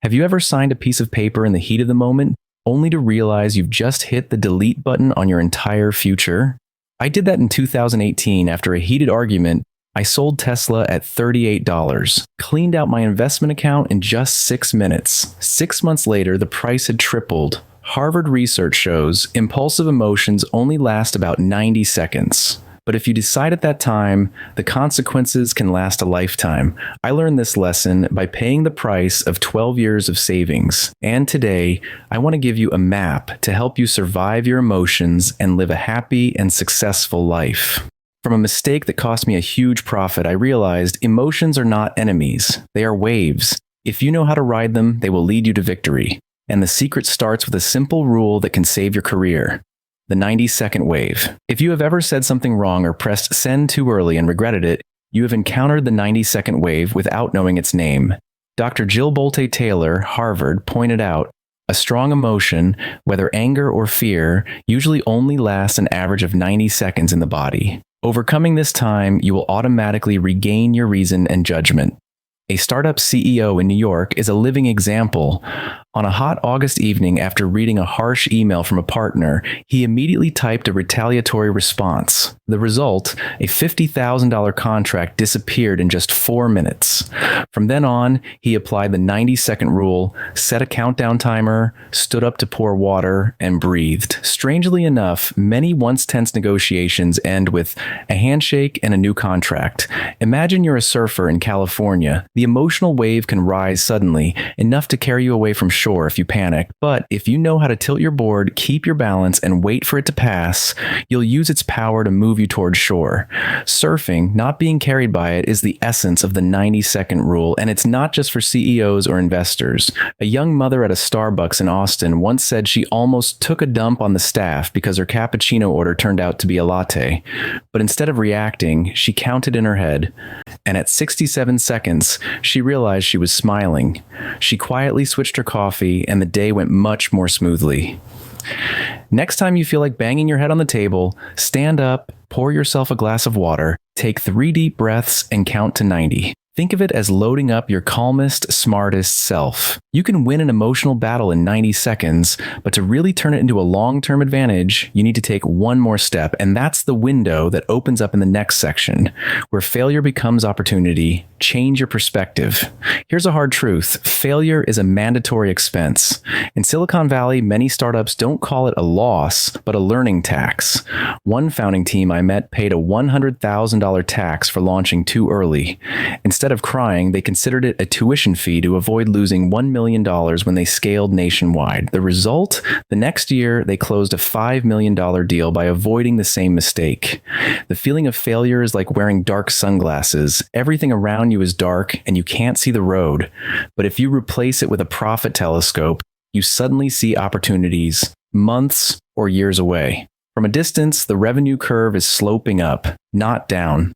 Have you ever signed a piece of paper in the heat of the moment, only to realize you've just hit the delete button on your entire future? I did that in 2018 after a heated argument. I sold Tesla at $38, cleaned out my investment account in just 6 minutes. 6 months later, the price had tripled. Harvard research shows impulsive emotions only last about 90 seconds. But if you decide at that time, the consequences can last a lifetime. I learned this lesson by paying the price of 12 years of savings. And today, I want to give you a map to help you survive your emotions and live a happy and successful life. From a mistake that cost me a huge profit, I realized emotions are not enemies. They are waves. If you know how to ride them, they will lead you to victory. And the secret starts with a simple rule that can save your career. The 90-second wave. If you have ever said something wrong or pressed send too early and regretted it, you have encountered the 90-second wave without knowing its name. Dr. Jill Bolte Taylor, Harvard, pointed out, a strong emotion, whether anger or fear, usually only lasts an average of 90 seconds in the body. Overcoming this time, you will automatically regain your reason and judgment. A startup CEO in New York is a living example. On a hot August evening, after reading a harsh email from a partner, he immediately typed a retaliatory response. The result, a $50,000 contract disappeared in just 4 minutes. From then on, he applied the 90-second rule, set a countdown timer, stood up to pour water, and breathed. Strangely enough, many once tense negotiations end with a handshake and a new contract. Imagine you're a surfer in California. The emotional wave can rise suddenly, enough to carry you away from shore if you panic. But if you know how to tilt your board, keep your balance, and wait for it to pass, you'll use its power to move you towards shore. Surfing, not being carried by it, is the essence of the 90-second rule, and it's not just for CEOs or investors. A young mother at a Starbucks in Austin once said she almost took a dump on the staff because her cappuccino order turned out to be a latte. But instead of reacting, she counted in her head, and at 67 seconds, she realized she was smiling. She quietly switched her coffee, and the day went much more smoothly. Next time you feel like banging your head on the table, stand up, pour yourself a glass of water, take 3 deep breaths, and count to 90. Think of it as loading up your calmest, smartest self. You can win an emotional battle in 90 seconds, but to really turn it into a long-term advantage, you need to take one more step, and that's the window that opens up in the next section, where failure becomes opportunity. Change your perspective. Here's a hard truth. Failure is a mandatory expense. In Silicon Valley, many startups don't call it a loss, but a learning tax. One founding team I met paid a $100,000 tax for launching too early. Instead of crying, they considered it a tuition fee to avoid losing $1 million when they scaled nationwide. The result? The next year, they closed a $5 million deal by avoiding the same mistake. The feeling of failure is like wearing dark sunglasses. Everything around you is dark and you can't see the road. But if you replace it with a profit telescope, you suddenly see opportunities months or years away. From a distance, the revenue curve is sloping up, not down.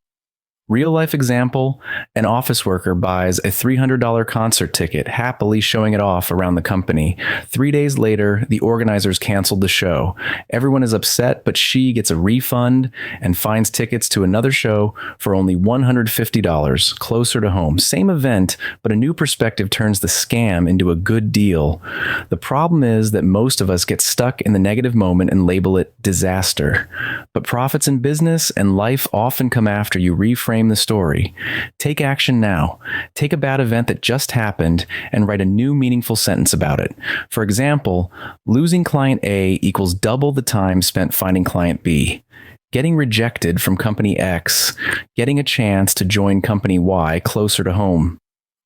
Real-life example, an office worker buys a $300 concert ticket, happily showing it off around the company. 3 days later, the organizers canceled the show. Everyone is upset, but she gets a refund and finds tickets to another show for only $150, closer to home. Same event, but a new perspective turns the scam into a good deal. The problem is that most of us get stuck in the negative moment and label it disaster. But profits in business and life often come after you reframe the story. Take action now. Take a bad event that just happened and write a new meaningful sentence about it. For example, losing client A equals double the time spent finding client B. Getting rejected from company X, getting a chance to join company Y closer to home.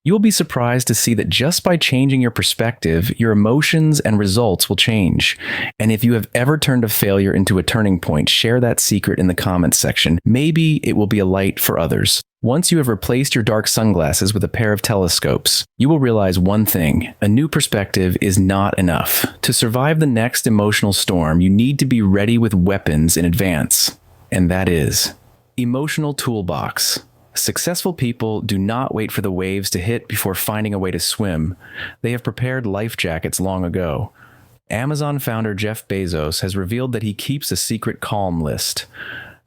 You will be surprised to see that just by changing your perspective, your emotions and results will change. And if you have ever turned a failure into a turning point, share that secret in the comments section. Maybe it will be a light for others. Once you have replaced your dark sunglasses with a pair of telescopes, you will realize one thing: a new perspective is not enough. To survive the next emotional storm, you need to be ready with weapons in advance. And that is emotional toolbox. Successful people do not wait for the waves to hit before finding a way to swim. They have prepared life jackets long ago. Amazon founder Jeff Bezos has revealed that he keeps a secret calm list.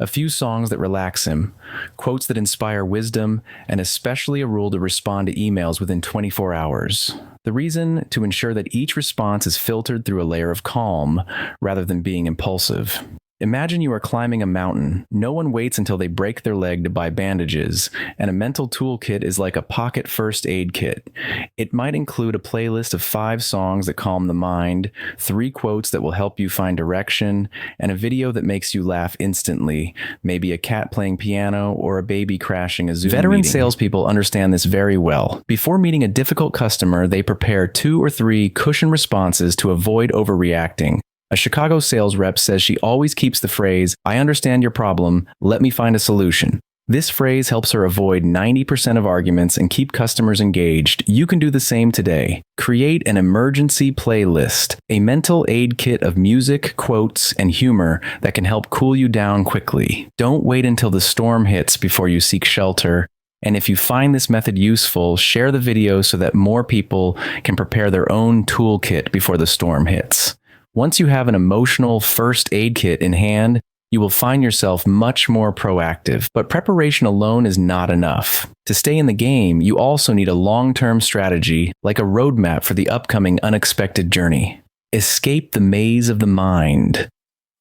a few songs that relax him, quotes that inspire wisdom, and especially a rule to respond to emails within 24 hours. The reason? To ensure that each response is filtered through a layer of calm rather than being impulsive. Imagine you are climbing a mountain. No one waits until they break their leg to buy bandages, and a mental toolkit is like a pocket first aid kit. It might include a playlist of 5 songs that calm the mind, 3 quotes that will help you find direction, and a video that makes you laugh instantly, maybe a cat playing piano or a baby crashing a Zoom Veteran meeting. Salespeople understand this very well. Before meeting a difficult customer, they prepare 2 or 3 cushion responses to avoid overreacting. A Chicago sales rep says she always keeps the phrase, "I understand your problem, let me find a solution." This phrase helps her avoid 90% of arguments and keep customers engaged. You can do the same today. Create an emergency playlist, a mental aid kit of music, quotes, and humor that can help cool you down quickly. Don't wait until the storm hits before you seek shelter. And if you find this method useful, share the video so that more people can prepare their own toolkit before the storm hits. Once you have an emotional first aid kit in hand, you will find yourself much more proactive. But preparation alone is not enough. To stay in the game, you also need a long-term strategy, like a roadmap for the upcoming unexpected journey. Escape the maze of the mind.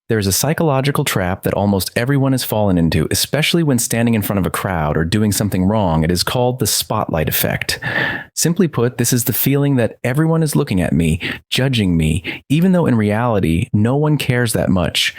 There's a psychological trap that almost everyone has fallen into, especially when standing in front of a crowd or doing something wrong. It is called the spotlight effect. Simply put, this is the feeling that everyone is looking at me, judging me, even though in reality, no one cares that much.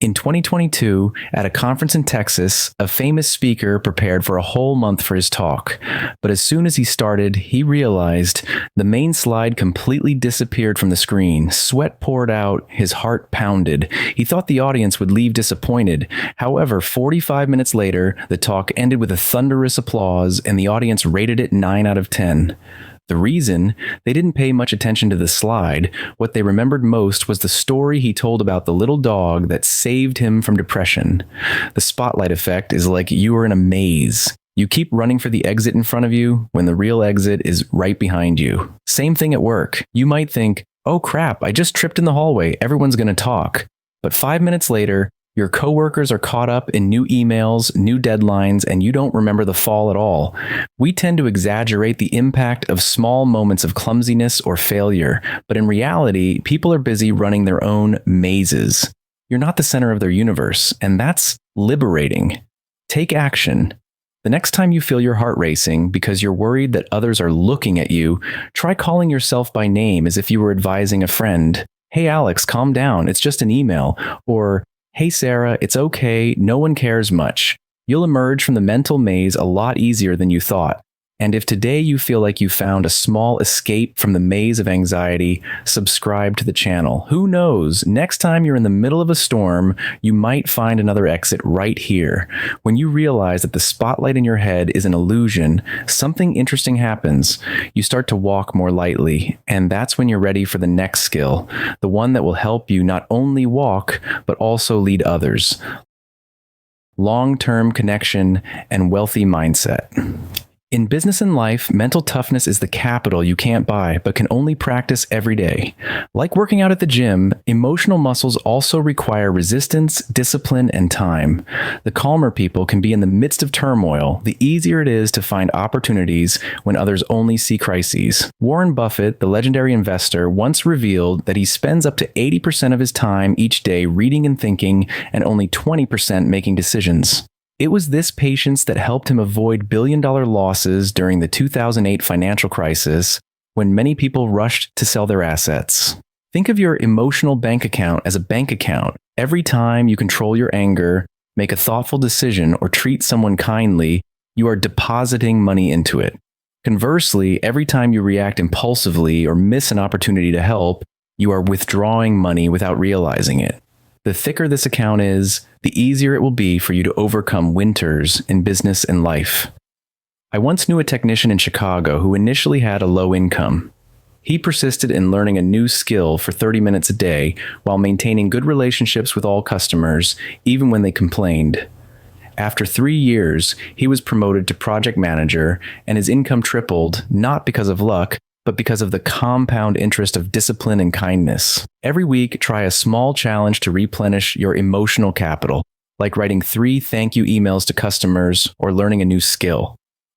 In 2022, at a conference in Texas, a famous speaker prepared for a whole month for his talk. But as soon as he started, he realized the main slide completely disappeared from the screen. Sweat poured out, his heart pounded. He thought the audience would leave disappointed. However, 45 minutes later, the talk ended with a thunderous applause, and the audience rated it 9 out of 10. The reason? They didn't pay much attention to the slide. What they remembered most was the story he told about the little dog that saved him from depression. The spotlight effect is like you are in a maze. You keep running for the exit in front of you when the real exit is right behind you. Same thing at work. You might think, "Oh crap, I just tripped in the hallway. Everyone's going to talk." But 5 minutes later, your coworkers are caught up in new emails, new deadlines, and you don't remember the fall at all. We tend to exaggerate the impact of small moments of clumsiness or failure, but in reality, people are busy running their own mazes. You're not the center of their universe, and that's liberating. Take action. The next time you feel your heart racing because you're worried that others are looking at you, try calling yourself by name as if you were advising a friend. "Hey Alex, calm down, it's just an email." Or, "Hey Sarah, it's okay, no one cares much." You'll emerge from the mental maze a lot easier than you thought. And if today you feel like you found a small escape from the maze of anxiety, subscribe to the channel. Who knows, next time you're in the middle of a storm, you might find another exit right here. When you realize that the spotlight in your head is an illusion, something interesting happens. You start to walk more lightly, and that's when you're ready for the next skill, the one that will help you not only walk, but also lead others. Long-term connection and wealthy mindset. In business and life, mental toughness is the capital you can't buy, but can only practice every day. Like working out at the gym, emotional muscles also require resistance, discipline, and time. The calmer people can be in the midst of turmoil. The easier it is to find opportunities when others only see crises. Warren Buffett, the legendary investor, once revealed that he spends up to 80% of his time each day reading and thinking, and only 20% making decisions. It was this patience that helped him avoid billion-dollar losses during the 2008 financial crisis, when many people rushed to sell their assets. Think of your emotional bank account as a bank account. Every time you control your anger, make a thoughtful decision, or treat someone kindly, you are depositing money into it. Conversely, every time you react impulsively or miss an opportunity to help, you are withdrawing money without realizing it. The thicker this account is, the easier it will be for you to overcome winters in business and life. I once knew a technician in Chicago who initially had a low income. He persisted in learning a new skill for 30 minutes a day while maintaining good relationships with all customers, even when they complained. After 3 years, he was promoted to project manager, and his income tripled, not because of luck, but because of the compound interest of discipline and kindness. Every week, try a small challenge to replenish your emotional capital. like writing 3 thank you emails to customers or learning a new skill.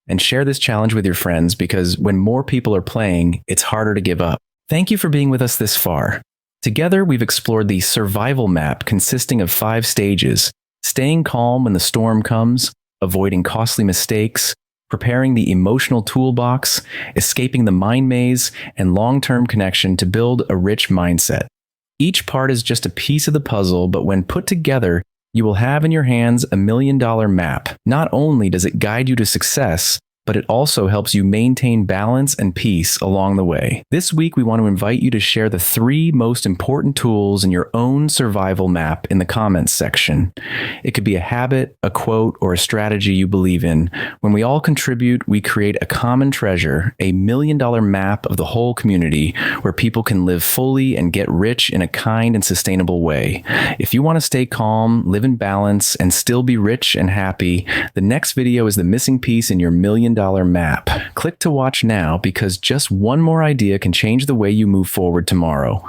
And share this challenge with your friends because when more people are playing, it's harder to give up. Thank you for being with us this far. Together, we've explored the survival map consisting of 5 stages: staying calm when the storm comes, avoiding costly mistakes, preparing the emotional toolbox, escaping the mind maze, and long-term connection to build a rich mindset. Each part is just a piece of the puzzle, but when put together, you will have in your hands a $1 million map. Not only does it guide you to success, but it also helps you maintain balance and peace along the way. This week, we want to invite you to share the 3 most important tools in your own survival map in the comments section. It could be a habit, a quote, or a strategy you believe in. When we all contribute, we create a common treasure, a $1 million map of the whole community where people can live fully and get rich in a kind and sustainable way. If you want to stay calm, live in balance, and still be rich and happy, the next video is the missing piece in your $1 million map. Click to watch now because just one more idea can change the way you move forward tomorrow.